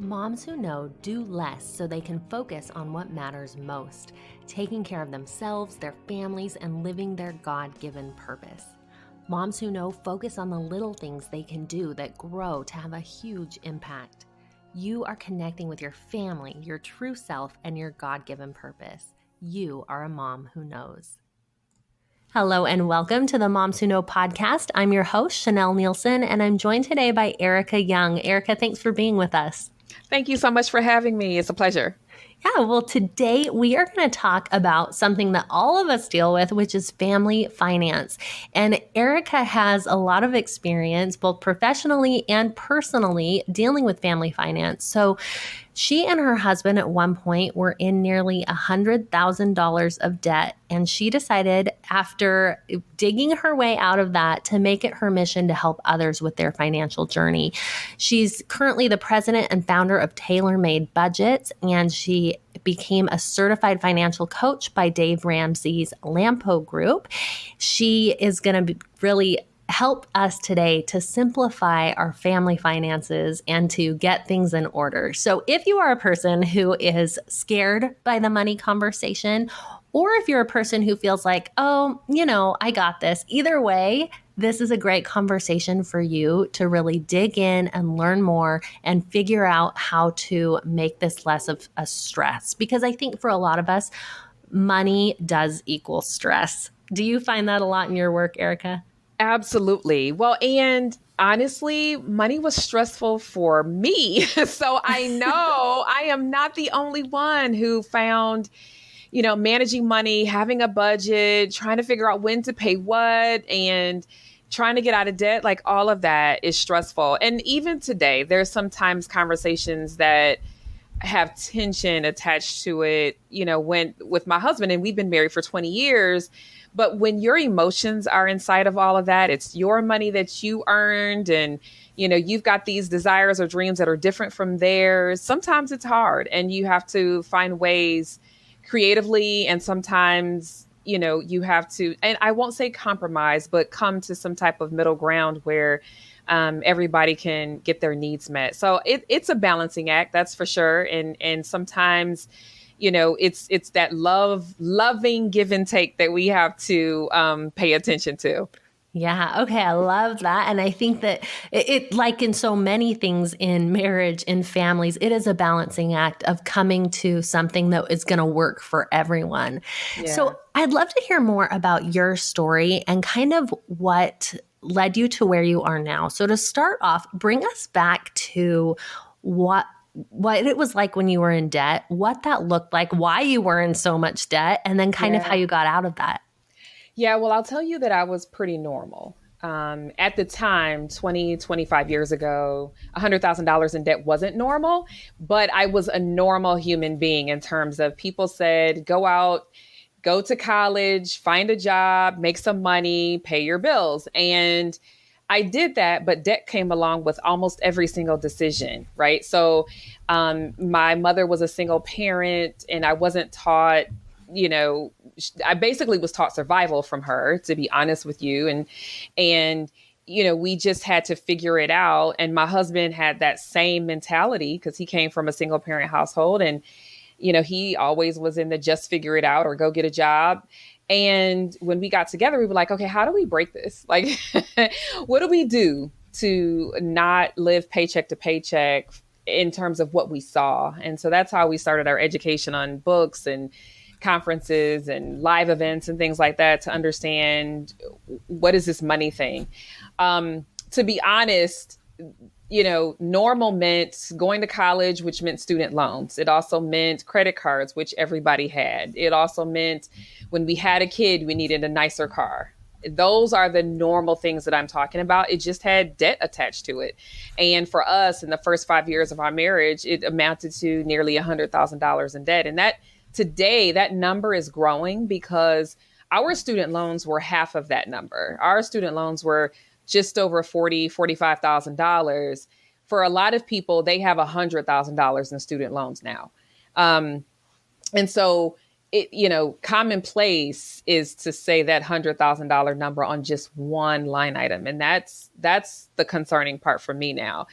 Moms who know do less so they can focus on what matters most, taking care of themselves, their families, and living their God-given purpose. Moms who know focus on the little things they can do that grow to have a huge impact. You are connecting with your family, your true self, and your God-given purpose. You are a mom who knows. Hello and welcome to the Moms Who Know podcast. I'm your host, Chanel Nielsen, and I'm joined today by Ericka Young. Ericka, thanks for being with us. Thank you so much for having me. It's a pleasure. Yeah, well, today we are going to talk about something that all of us deal with, which is family finance. And Ericka has a lot of experience, both professionally and personally, dealing with family finance. So she and her husband at one point were in nearly $100,000 of debt. And she decided, after digging her way out of that, to make it her mission to help others with their financial journey. She's currently the president and founder of Tailor Made Budgets, and she became a certified financial coach by Dave Ramsey's Lampo Group. She is going to really help us today to simplify our family finances and to get things in order. So if you are a person who is scared by the money conversation, or if you're a person who feels like, oh, I got this, either way, this is a great conversation for you to really dig in and learn more and figure out how to make this less of a stress. Because I think for a lot of us, money does equal stress. Do you find that a lot in your work, Ericka? Absolutely. Well, and honestly, money was stressful for me. So I know I am not the only one who found, managing money, having a budget, trying to figure out when to pay what, and trying to get out of debt, like all of that is stressful. And even today, there's sometimes conversations that have tension attached to it, when with my husband, and we've been married for 20 years. But when your emotions are inside of all of that, it's your money that you earned, and, you've got these desires or dreams that are different from theirs. Sometimes it's hard, and you have to find ways creatively. And sometimes, you have to, and I won't say compromise, but come to some type of middle ground where everybody can get their needs met. So it's a balancing act, that's for sure. And sometimes, it's that loving give and take that we have to pay attention to. Yeah. Okay. I love that. And I think that it, like in so many things in marriage, in families, it is a balancing act of coming to something that is going to work for everyone. Yeah. So I'd love to hear more about your story and kind of what led you to where you are now. So to start off, bring us back to what it was like when you were in debt, what that looked like, why you were in so much debt, and then kind of how you got out of that. Yeah, well, I'll tell you that I was pretty normal. At the time, 25 years ago, $100,000 in debt wasn't normal, but I was a normal human being in terms of people said, go out, go to college, find a job, make some money, pay your bills. And I did that, but debt came along with almost every single decision, right? So my mother was a single parent, and I wasn't taught, I basically was taught survival from her, to be honest with you. And we just had to figure it out. And my husband had that same mentality because he came from a single parent household. And, he always was in the just figure it out or go get a job. And when we got together, we were like, okay, how do we break this? Like, what do we do to not live paycheck to paycheck in terms of what we saw? And so that's how we started our education on books and conferences and live events and things like that to understand what is this money thing. To be honest, normal meant going to college, which meant student loans. It also meant credit cards, which everybody had. It also meant when we had a kid, we needed a nicer car. Those are the normal things that I'm talking about. It just had debt attached to it. And for us, in the first 5 years of our marriage, it amounted to nearly $100,000 in debt. And that today, that number is growing because our student loans were half of that number. Our student loans were just over $45,000. For a lot of people, they have $100,000 in student loans now. And so commonplace is to say that $100,000 number on just one line item. And that's the concerning part for me now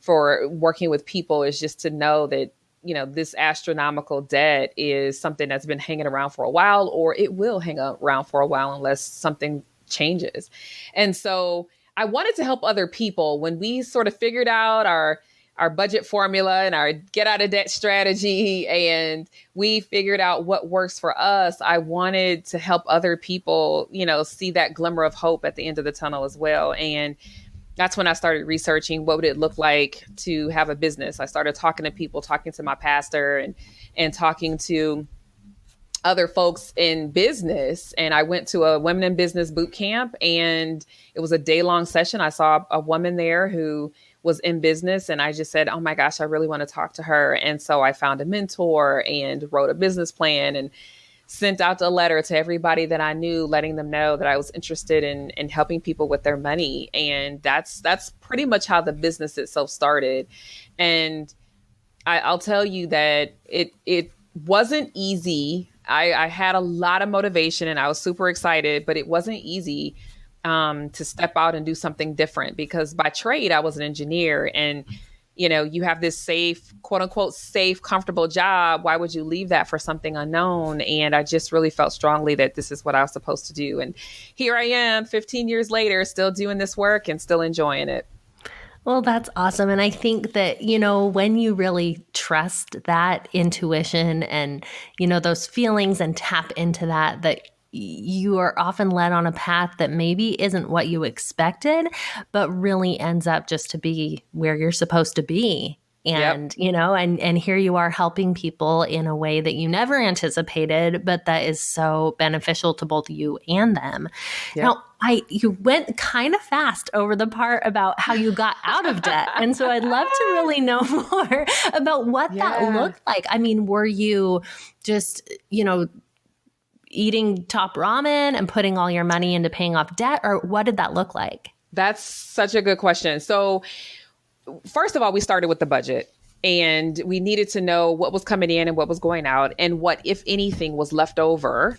for working with people, is just to know that, this astronomical debt is something that's been hanging around for a while, or it will hang around for a while unless something changes. And so I wanted to help other people. When we sort of figured out our budget formula and our get out of debt strategy, and we figured out what works for us, I wanted to help other people, see that glimmer of hope at the end of the tunnel as well. And that's when I started researching what would it look like to have a business. I started talking to people, talking to my pastor, and talking to other folks in business. And I went to a women in business boot camp, and it was a day-long session. I saw a woman there who was in business, and I just said, oh my gosh, I really want to talk to her. And so I found a mentor and wrote a business plan and sent out a letter to everybody that I knew, letting them know that I was interested in helping people with their money. And that's pretty much how the business itself started. And I'll tell you that it wasn't easy. I had a lot of motivation and I was super excited, but it wasn't easy to step out and do something different, because by trade I was an engineer, and you have this safe, quote unquote, safe, comfortable job. Why would you leave that for something unknown? And I just really felt strongly that this is what I was supposed to do. And here I am 15 years later, still doing this work and still enjoying it. Well, that's awesome. And I think that, when you really trust that intuition and, those feelings and tap into that you are often led on a path that maybe isn't what you expected, but really ends up just to be where you're supposed to be. And, Yep. And here you are helping people in a way that you never anticipated, but that is so beneficial to both you and them. Yep. Now, you went kind of fast over the part about how you got out of debt. And so I'd love to really know more about what that looked like. I mean, were you just, eating top ramen and putting all your money into paying off debt, or what did that look like? That's such a good question. So first of all, we started with the budget, and we needed to know what was coming in and what was going out, and what, if anything, was left over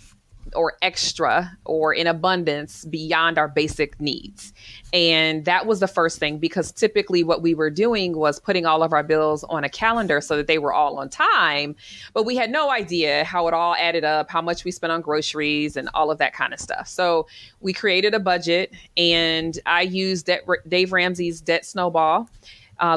or extra or in abundance beyond our basic needs. And that was the first thing, because typically what we were doing was putting all of our bills on a calendar so that they were all on time, but we had no idea how it all added up, how much we spent on groceries and all of that kind of stuff. So we created a budget, and I used Dave Ramsey's debt snowball,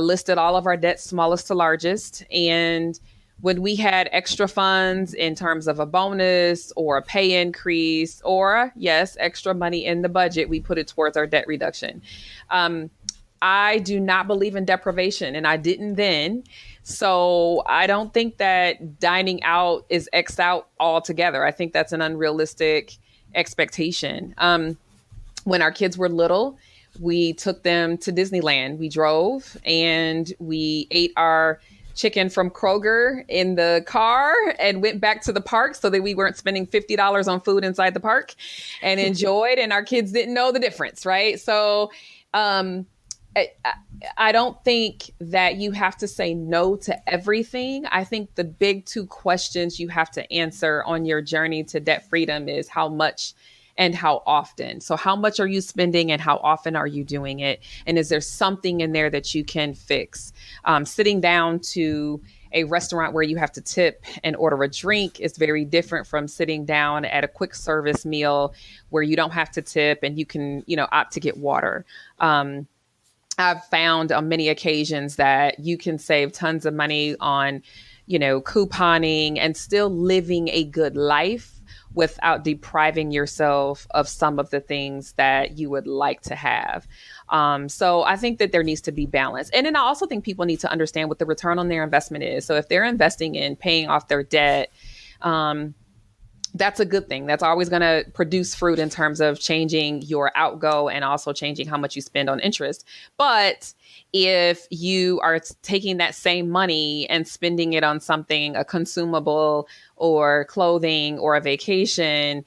listed all of our debts, smallest to largest. And when we had extra funds in terms of a bonus or a pay increase, or yes, extra money in the budget, we put it towards our debt reduction. I do not believe in deprivation, and I didn't then. So I don't think that dining out is X'd out altogether. I think that's an unrealistic expectation. When our kids were little, we took them to Disneyland. We drove and we ate our chicken from Kroger in the car and went back to the park so that we weren't spending $50 on food inside the park, and enjoyed. And our kids didn't know the difference, right? So I don't think that you have to say no to everything. I think the big two questions you have to answer on your journey to debt freedom is how much and how often. So how much are you spending and how often are you doing it? And is there something in there that you can fix? Sitting down to a restaurant where you have to tip and order a drink is very different from sitting down at a quick service meal where you don't have to tip and you can, opt to get water. I've found on many occasions that you can save tons of money on, couponing and still living a good life without depriving yourself of some of the things that you would like to have. So I think that there needs to be balance. And then I also think people need to understand what the return on their investment is. So if they're investing in paying off their debt, that's a good thing. That's always going to produce fruit in terms of changing your outgo and also changing how much you spend on interest. But if you are taking that same money and spending it on something, a consumable or clothing or a vacation,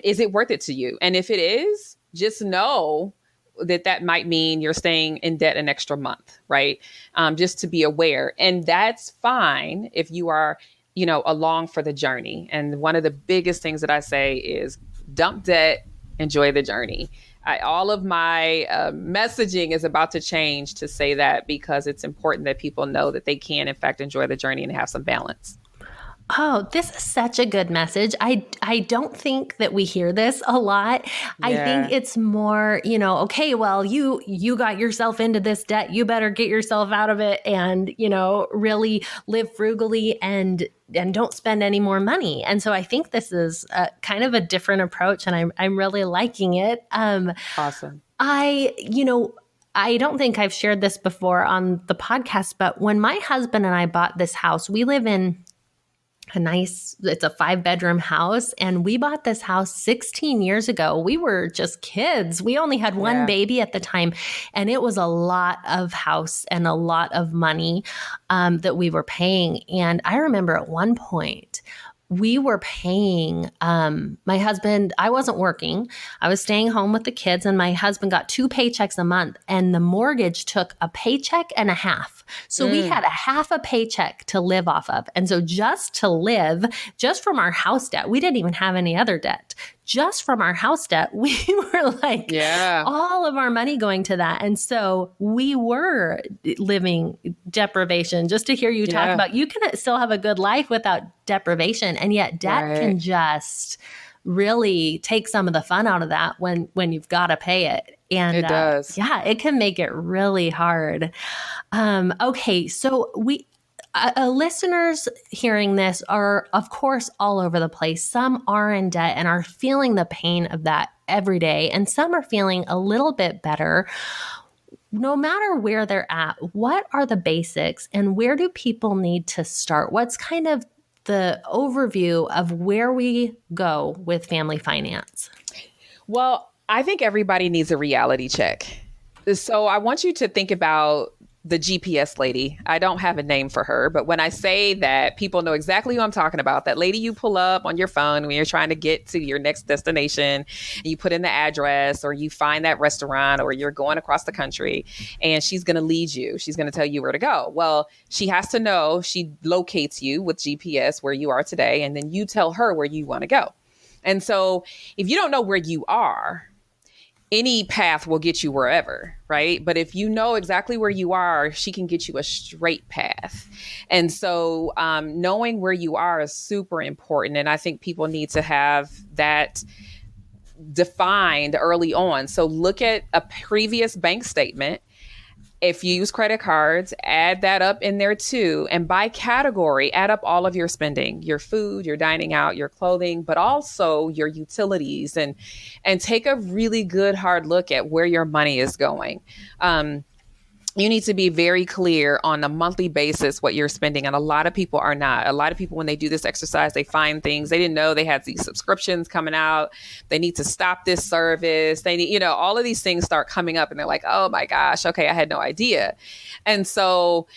is it worth it to you? And if it is, just know that might mean you're staying in debt an extra month, right? Just to be aware. And that's fine if you are along for the journey. And one of the biggest things that I say is dump debt, enjoy the journey. All of my messaging is about to change to say that, because it's important that people know that they can, in fact, enjoy the journey and have some balance. Oh, this is such a good message. I don't think that we hear this a lot. I think Yeah. it's more, okay, well, you got yourself into this debt. You better get yourself out of it and, really live frugally and don't spend any more money. And so I think this is kind of a different approach, and I'm really liking it. Awesome. I don't think I've shared this before on the podcast, but when my husband and I bought this house, we live in it's a 5-bedroom house. And we bought this house 16 years ago. We were just kids. We only had one baby at the time. And it was a lot of house and a lot of money that we were paying. And I remember at one point, we were paying my husband. I wasn't working. I was staying home with the kids, and my husband got 2 paychecks a month, and the mortgage took a paycheck and a half. So we had a half a paycheck to live off of. And so just to live, just from our house debt, we didn't even have any other debt. Just from our house debt, we were like, all of our money going to that. And so we were living deprivation. Just to hear you talk about, you can still have a good life without deprivation. And yet debt can just really take some of the fun out of that when you've got to pay it. And it does. It can make it really hard. Okay, so listeners hearing this are, of course, all over the place. Some are in debt and are feeling the pain of that every day, and some are feeling a little bit better. No matter where they're at, what are the basics, and where do people need to start? What's kind of the overview of where we go with family finance? Well, I think everybody needs a reality check. So I want you to think about the GPS lady. I don't have a name for her, but when I say that, people know exactly who I'm talking about. That lady you pull up on your phone when you're trying to get to your next destination, and you put in the address, or you find that restaurant, or you're going across the country, and she's going to lead you. She's going to tell you where to go. Well, she has to know, she locates you with GPS where you are today, and then you tell her where you want to go. And so if you don't know where you are, any path will get you wherever, right? But if you know exactly where you are, she can get you a straight path. And so knowing where you are is super important. And I think people need to have that defined early on. So look at a previous bank statement. If you use credit cards, add that up in there too. And by category, add up all of your spending, your food, your dining out, your clothing, but also your utilities, and take a really good hard look at where your money is going. You need to be very clear on a monthly basis what you're spending. And a lot of people are not. A lot of people, when they do this exercise, they find things they didn't know they had these subscriptions coming out. They need to stop this service. They need, all of these things start coming up, and they're like, oh my gosh, okay, I had no idea. And so,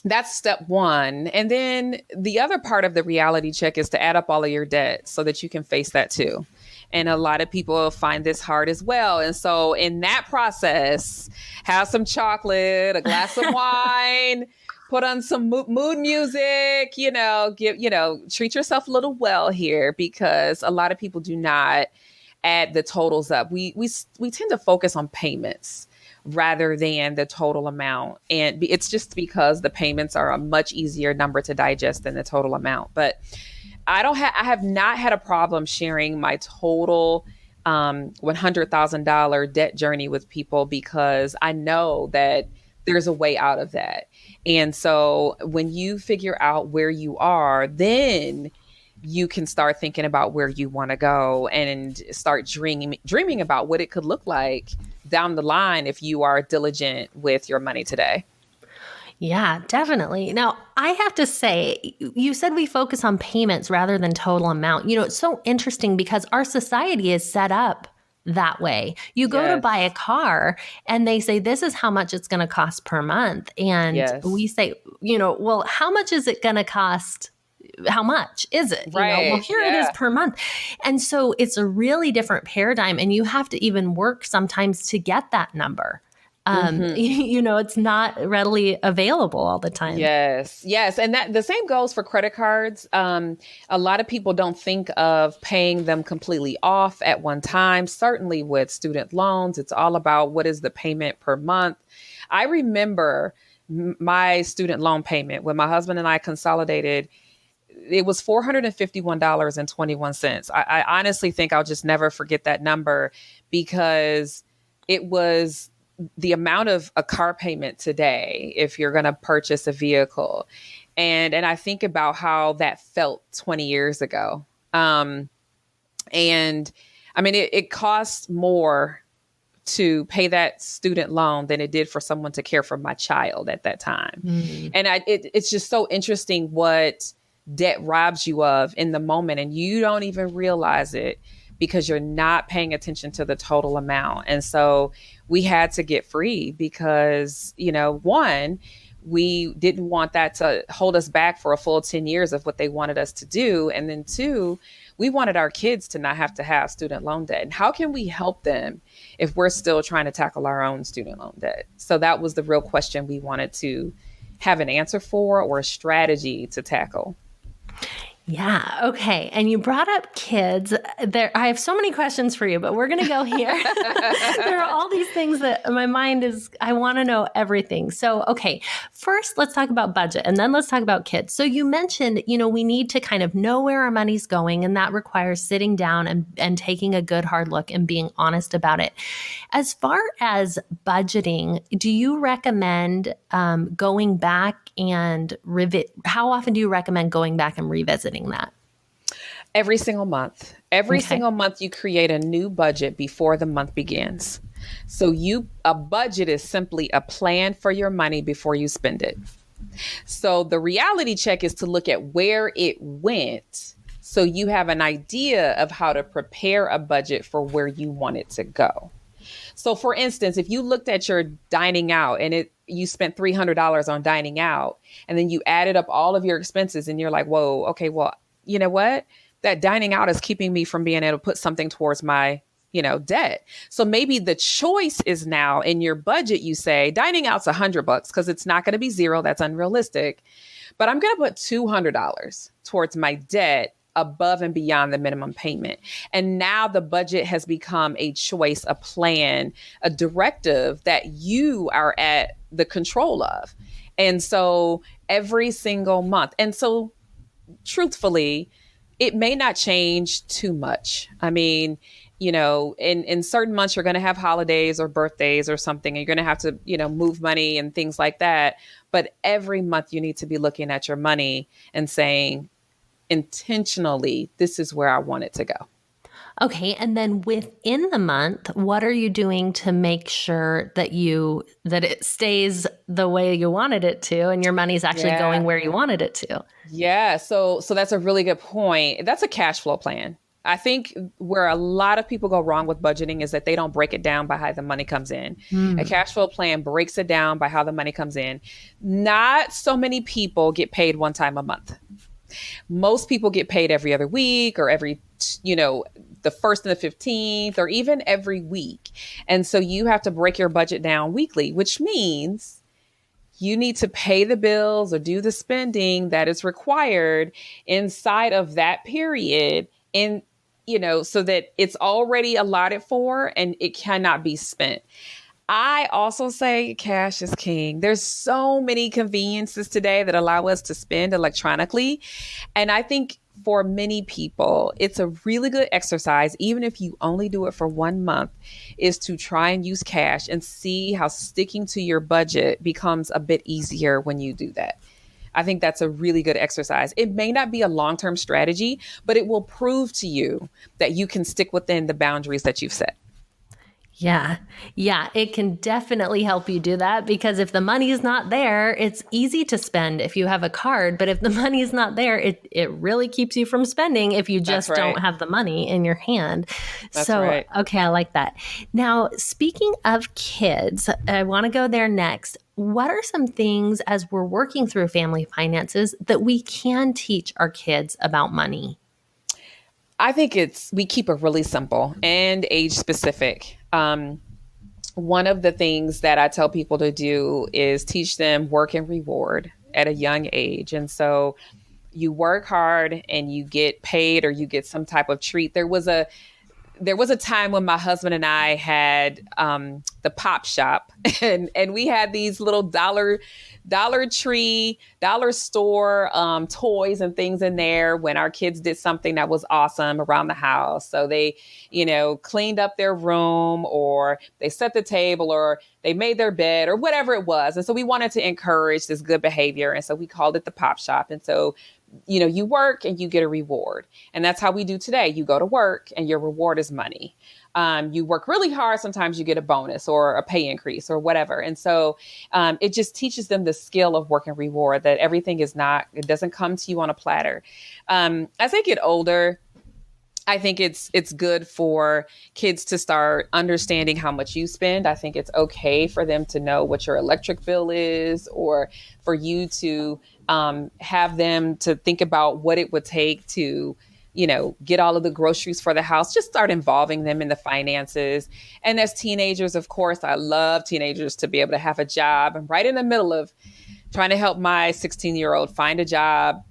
that's step one. And then the other part of the reality check is to add up all of your debt so that you can face that too. And a lot of people find this hard as well. And so in that process, have some chocolate, a glass of wine, put on some mood music, treat yourself a little well here, because a lot of people do not add the totals up. We tend to focus on payments rather than the total amount. And it's just because the payments are a much easier number to digest than the total amount. But I have not had a problem sharing my total $100,000 debt journey with people, because I know that there's a way out of that. And so when you figure out where you are, then you can start thinking about where you want to go, and start dreaming about what it could look like down the line if you are diligent with your money today. Yeah, definitely. Now, I have to say, you said we focus on payments rather than total amount. It's so interesting because our society is set up that way. You go to buy a car and they say, this is how much it's going to cost per month. And we say, well, how much is it going to cost? How much is it? Right. Well, here it is per month. And so it's a really different paradigm, and you have to even work sometimes to get that number. Mm-hmm. It's not readily available all the time. Yes, yes, and that the same goes for credit cards. A lot of people don't think of paying them completely off at one time. Certainly with student loans, it's all about what is the payment per month. I remember my student loan payment when my husband and I consolidated. It was $451.21. I honestly think I'll just never forget that number because it was the amount of a car payment today if you're going to purchase a vehicle. And I think about how that felt 20 years ago. And I mean, it costs more to pay that student loan than it did for someone to care for my child at that time. Mm. And it's just so interesting what debt robs you of in the moment, and you don't even realize it because you're not paying attention to the total amount. And so we had to get free because, one, we didn't want that to hold us back for a full 10 years of what they wanted us to do. And then two, we wanted our kids to not have to have student loan debt. And how can we help them if we're still trying to tackle our own student loan debt? So that was the real question we wanted to have an answer for, or a strategy to tackle. Yeah. Okay. And you brought up kids. I have so many questions for you, but we're going to go here. There are all these things that my mind I want to know everything. So, okay. First, let's talk about budget, and then let's talk about kids. So you mentioned, we need to kind of know where our money's going, and that requires sitting down and taking a good hard look and being honest about it. As far as budgeting, do you recommend going back and how often do you recommend going back and revisiting that? Every single month. Every Okay. single month you create a new budget before the month begins. So a budget is simply a plan for your money before you spend it. So the reality check is to look at where it went so you have an idea of how to prepare a budget for where you want it to go. So for instance, if you looked at your dining out and you spent $300 on dining out, and then you added up all of your expenses and you're like, whoa, okay, well, you know what? That dining out is keeping me from being able to put something towards my, debt. So maybe the choice is now in your budget. You say dining out's $100 because it's not going to be zero. That's unrealistic. But I'm going to put $200 towards my debt above and beyond the minimum payment. And now the budget has become a choice, a plan, a directive that you are at the control of. And so every single month. And so truthfully, it may not change too much. I mean, in certain months, you're going to have holidays or birthdays or something, and you're going to have to, move money and things like that. But every month you need to be looking at your money and saying, intentionally, this is where I want it to go. Okay. And then within the month, what are you doing to make sure that it stays the way you wanted it to, and your money's actually going where you wanted it to? Yeah. So that's a really good point. That's a cash flow plan. I think where a lot of people go wrong with budgeting is that they don't break it down by how the money comes in. A cash flow plan breaks it down by how the money comes in. Not so many people get paid one time a month. Most people get paid every other week, or every, the 1st and the 15th, or even every week. And so you have to break your budget down weekly, which means you need to pay the bills or do the spending that is required inside of that period, and so that it's already allotted for and it cannot be spent. I also say cash is king. There's so many conveniences today that allow us to spend electronically. And I think for many people, it's a really good exercise, even if you only do it for 1 month, is to try and use cash and see how sticking to your budget becomes a bit easier when you do that. I think that's a really good exercise. It may not be a long-term strategy, but it will prove to you that you can stick within the boundaries that you've set. Yeah. Yeah. It can definitely help you do that, because if the money is not there, it's easy to spend if you have a card. But if the money is not there, it really keeps you from spending if you just don't have the money in your hand. Okay, I like that. Now, speaking of kids, I want to go there next. What are some things, as we're working through family finances, that we can teach our kids about money? I think we keep it really simple and age specific. one of the things that I tell people to do is teach them work and reward at a young age. And so you work hard and you get paid or you get some type of treat. There was a time when my husband and I had the pop shop, and we had these little Dollar Tree, dollar store toys and things in there when our kids did something that was awesome around the house. So they, cleaned up their room, or they set the table, or they made their bed, or whatever it was. And so we wanted to encourage this good behavior. And so we called it the pop shop. And so you work and you get a reward. And that's how we do today. You go to work and your reward is money. You work really hard. Sometimes you get a bonus or a pay increase or whatever. And so it just teaches them the skill of work and reward, that everything it doesn't come to you on a platter. As they get older, I think it's good for kids to start understanding how much you spend. I think it's okay for them to know what your electric bill is, or for you to have them to think about what it would take to, get all of the groceries for the house. Just start involving them in the finances. And as teenagers, of course, I love teenagers to be able to have a job. I'm right in the middle of trying to help my 16-year-old find a job.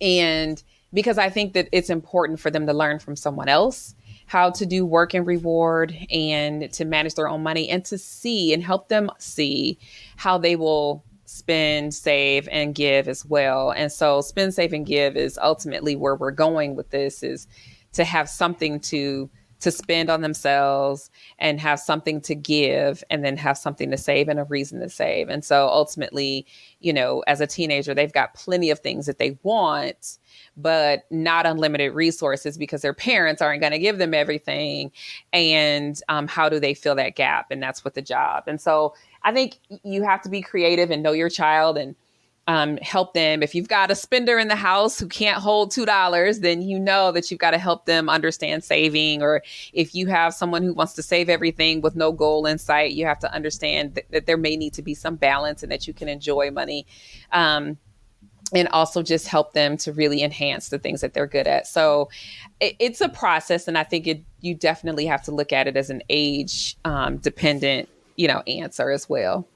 And because I think that it's important for them to learn from someone else how to do work and reward and to manage their own money, and to see and help them see how they will spend, save, and give as well. And so spend, save, and give is ultimately where we're going with this, is to have something to spend on themselves, and have something to give, and then have something to save and a reason to save. And so ultimately, as a teenager, they've got plenty of things that they want, but not unlimited resources, because their parents aren't going to give them everything. And how do they fill that gap? And that's with the job. And so I think you have to be creative and know your child, and help them. If you've got a spender in the house who can't hold $2, then you know that you've got to help them understand saving. Or if you have someone who wants to save everything with no goal in sight, you have to understand that there may need to be some balance, and that you can enjoy money. And also just help them to really enhance the things that they're good at. So it's a process. And I think you definitely have to look at it as an age dependent, answer as well.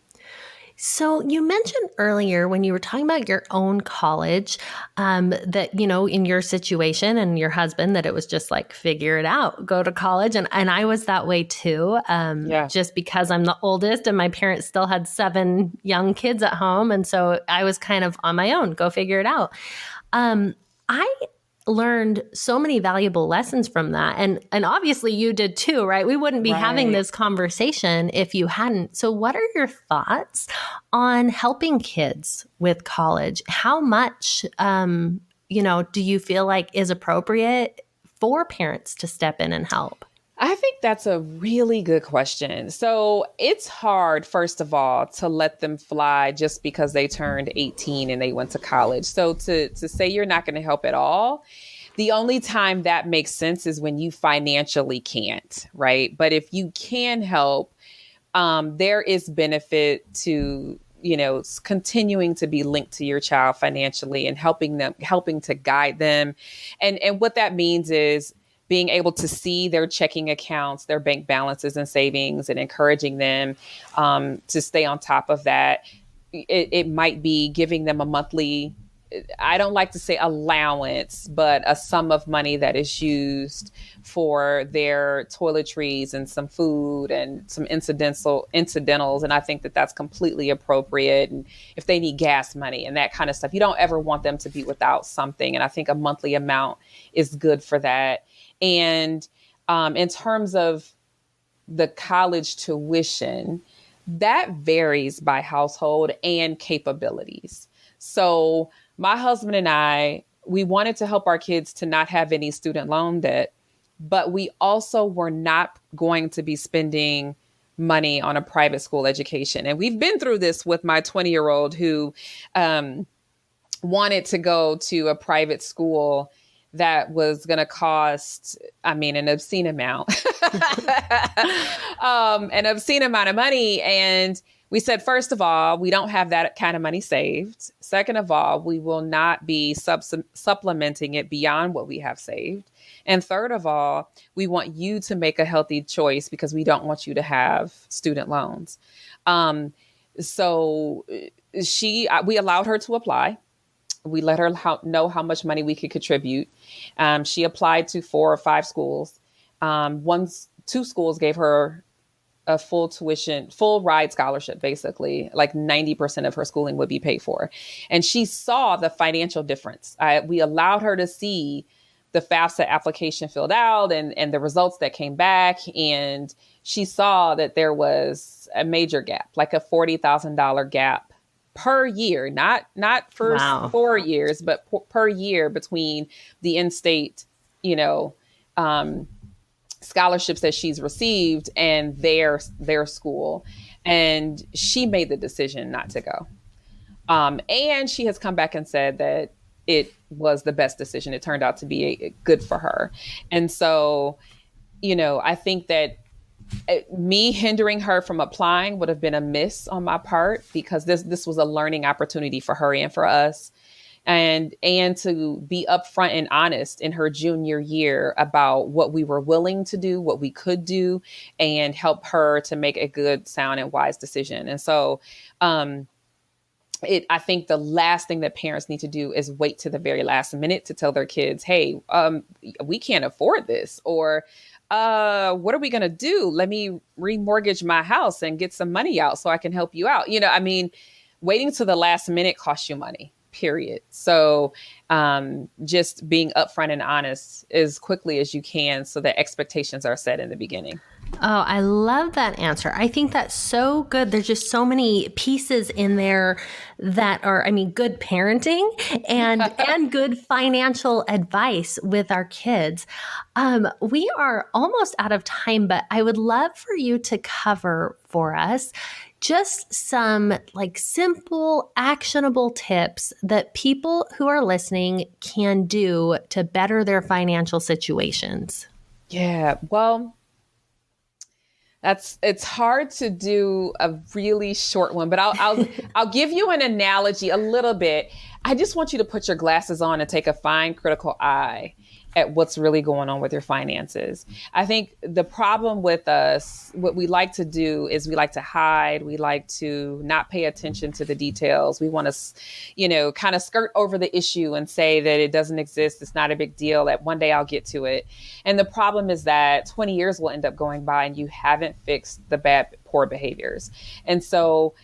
So you mentioned earlier when you were talking about your own college, that, in your situation and your husband, that it was just like, figure it out, go to college. And I was that way too, just because I'm the oldest and my parents still had 7 young kids at home. And so I was kind of on my own, go figure it out. I learned so many valuable lessons from that. And obviously you did too, right? We wouldn't be having this conversation if you hadn't. So what are your thoughts on helping kids with college? How much, do you feel like is appropriate for parents to step in and help? I think that's a really good question. So it's hard, first of all, to let them fly just because they turned 18 and they went to college. So to say you're not going to help at all, the only time that makes sense is when you financially can't, right? But if you can help, there is benefit to continuing to be linked to your child financially and helping to guide them. And what that means is being able to see their checking accounts, their bank balances and savings, and encouraging them to stay on top of that. It might be giving them a monthly, I don't like to say allowance, but a sum of money that is used for their toiletries and some food and some incidentals. And I think that that's completely appropriate. And if they need gas money and that kind of stuff, you don't ever want them to be without something. And I think a monthly amount is good for that. And in terms of the college tuition, that varies by household and capabilities. So my husband and I, we wanted to help our kids to not have any student loan debt, but we also were not going to be spending money on a private school education. And we've been through this with my 20-year-old who wanted to go to a private school that was going to cost, an obscene amount, an obscene amount of money. And We said, first of all, we don't have that kind of money saved. Second of all, we will not be supplementing it beyond what we have saved. And third of all, we want you to make a healthy choice because we don't want you to have student loans. So we allowed her to apply. We let her know how much money we could contribute. She applied to 4 or 5 schools. Two schools gave her a full tuition, full ride scholarship, basically. Like 90% of her schooling would be paid for. And she saw the financial difference. We allowed her to see the FAFSA application filled out and the results that came back. And she saw that there was a major gap, like a $40,000 gap per year, not for Wow. 4 years, but per year between the in-state, scholarships that she's received and their school. And she made the decision not to go. And she has come back and said that it was the best decision. It turned out to be good for her. And so, I think that me hindering her from applying would have been a miss on my part, because this was a learning opportunity for her and for us. And to be upfront and honest in her junior year about what we were willing to do, what we could do, and help her to make a good, sound, and wise decision. And so, I think the last thing that parents need to do is wait to the very last minute to tell their kids, hey, we can't afford this, or what are we going to do? Let me remortgage my house and get some money out so I can help you out. Waiting to the last minute costs you money, period. So just being upfront and honest as quickly as you can so that expectations are set in the beginning. Oh, I love that answer. I think that's so good. There's just so many pieces in there that are, good parenting and good financial advice with our kids. We are almost out of time, but I would love for you to cover for us just some simple, actionable tips that people who are listening can do to better their financial situations. Yeah, well, it's hard to do a really short one, but I'll give you an analogy a little bit. I just want you to put your glasses on and take a fine, critical eye at what's really going on with your finances. I think the problem with us, what we like to do is we like to hide. We like to not pay attention to the details. We want to, kind of skirt over the issue and say that it doesn't exist. It's not a big deal, that one day I'll get to it. And the problem is that 20 years will end up going by and you haven't fixed the poor behaviors. And so,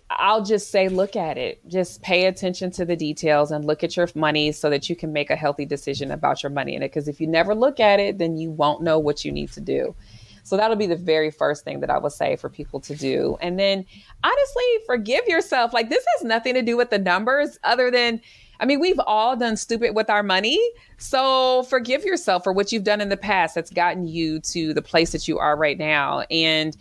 I'll just say, look at it. Just pay attention to the details and look at your money so that you can make a healthy decision about your money in it. Because if you never look at it, then you won't know what you need to do. So that'll be the very first thing that I would say for people to do. And then honestly, forgive yourself. This has nothing to do with the numbers other than, we've all done stupid with our money. So forgive yourself for what you've done in the past that's gotten you to the place that you are right now. And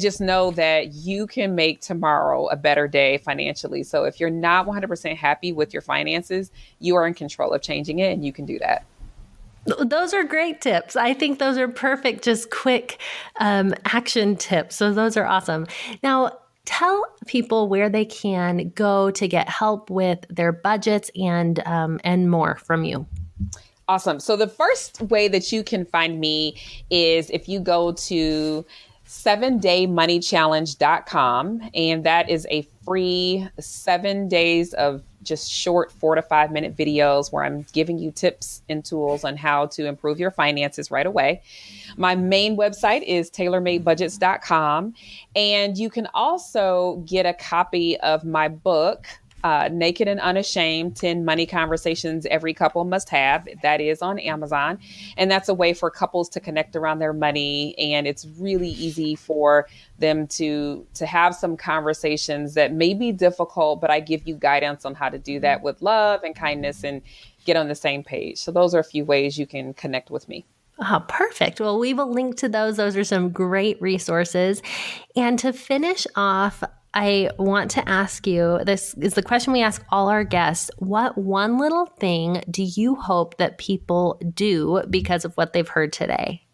just know that you can make tomorrow a better day financially. So if you're not 100% happy with your finances, you are in control of changing it, and you can do that. Those are great tips. I think those are perfect, just quick action tips. So those are awesome. Now, tell people where they can go to get help with their budgets and more from you. Awesome. So the first way that you can find me is if you go to 7daymoneychallenge.com, and that is a free 7 days of just short 4 to 5 minute videos where I'm giving you tips and tools on how to improve your finances right away. My main website is tailormadebudgets.com, and you can also get a copy of my book, Naked and Unashamed, 10 Money Conversations Every Couple Must Have. That is on Amazon. And that's a way for couples to connect around their money. And it's really easy for them to have some conversations that may be difficult, but I give you guidance on how to do that with love and kindness and get on the same page. So those are a few ways you can connect with me. Oh, perfect. Well, we will link to those. Those are some great resources. And to finish off, I want to ask you, this is the question we ask all our guests. What one little thing do you hope that people do because of what they've heard today?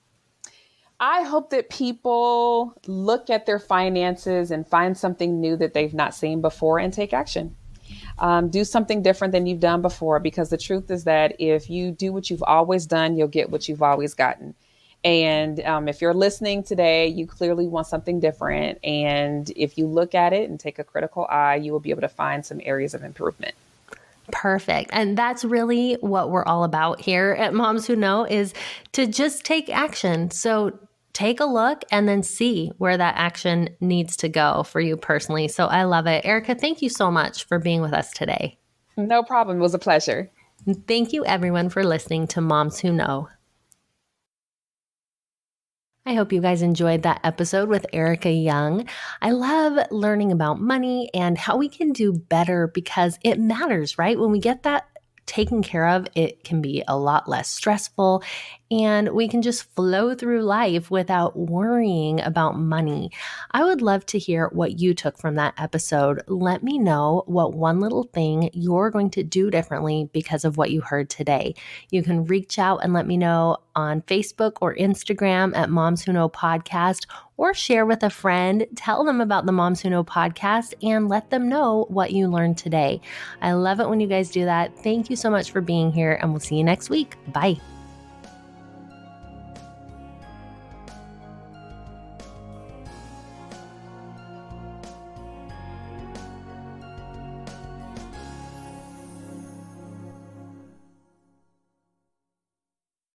I hope that people look at their finances and find something new that they've not seen before and take action. Do something different than you've done before, because the truth is that if you do what you've always done, you'll get what you've always gotten. And if you're listening today, you clearly want something different. And if you look at it and take a critical eye, you will be able to find some areas of improvement. Perfect. And that's really what we're all about here at Moms Who Know, is to just take action. So take a look and then see where that action needs to go for you personally. So I love it. Ericka, thank you so much for being with us today. No problem. It was a pleasure. Thank you, everyone, for listening to Moms Who Know. I hope you guys enjoyed that episode with Ericka Young. I love learning about money and how we can do better, because it matters, right? When we get that taken care of, it can be a lot less stressful, and we can just flow through life without worrying about money. I would love to hear what you took from that episode. Let me know what one little thing you're going to do differently because of what you heard today. You can reach out and let me know on Facebook or Instagram at Moms Who Know Podcast, or share with a friend. Tell them about the Moms Who Know podcast and let them know what you learned today. I love it when you guys do that. Thank you so much for being here, and we'll see you next week. Bye.